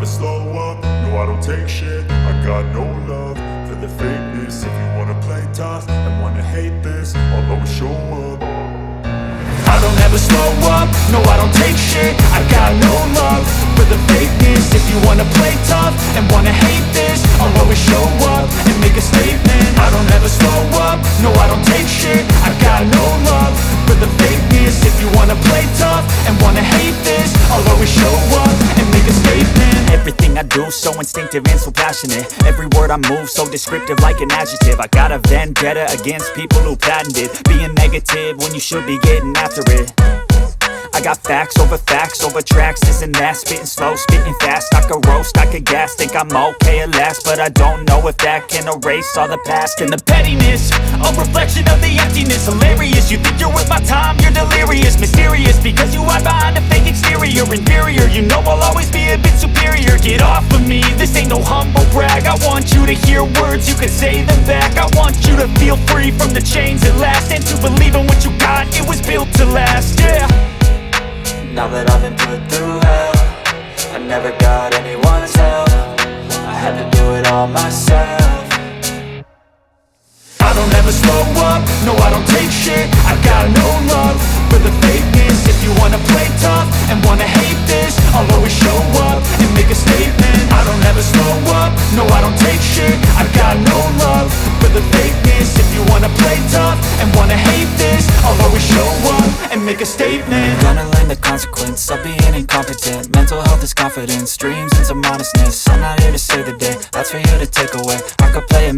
slow up, no I don't take shit. I got no love for the fakeness. If you wanna play tough and wanna hate this, I'll always show up. I don't ever slow up, no I don't take shit. I got no love for the fakeness. If you wanna play tough and wanna hate this, I'll always show up and make a statement. I don't ever slow up, no I don't take shit. I got no love for the fakeness. If you wanna play tough and wanna hate this, I'll always show up and make a statement. Everything I do so instinctive and so passionate. Every word I move so descriptive like an adjective. I got a vendetta against people who patented being negative when you should be getting after it. I got facts over tracks, this and that. Spitting slow, spitting fast, I could roast, I could gas. Think I'm okay at last, but I don't know if that can erase all the past. And the pettiness, a reflection of the emptiness. Hilarious, you think you're worth my time, you're delirious. Mysterious, because you hide behind a fake exterior. Inferior, you know I'll always be a bit superior. Get off of me, this ain't no humble brag. I want you to hear words, you can say them back. I want you to feel free from the chains at last, and to believe in what you got, it was built to last, yeah. Now that I've been put through hell, I never got anyone's help. I had to do it all myself. I don't ever slow up, no I don't take shit. I got no love for the fakeness. If you wanna play tough and wanna hate this, I'll always show up and make a statement. I don't ever slow up, no I don't take shit. I got no love for the fakeness. If you wanna play tough and wanna hate this, I'll always show up and make a statement. Gonna learn the consequence of being incompetent. Mental health is confidence, dreams and some honestness. I'm not here to save the day, that's for you to take away. I could play a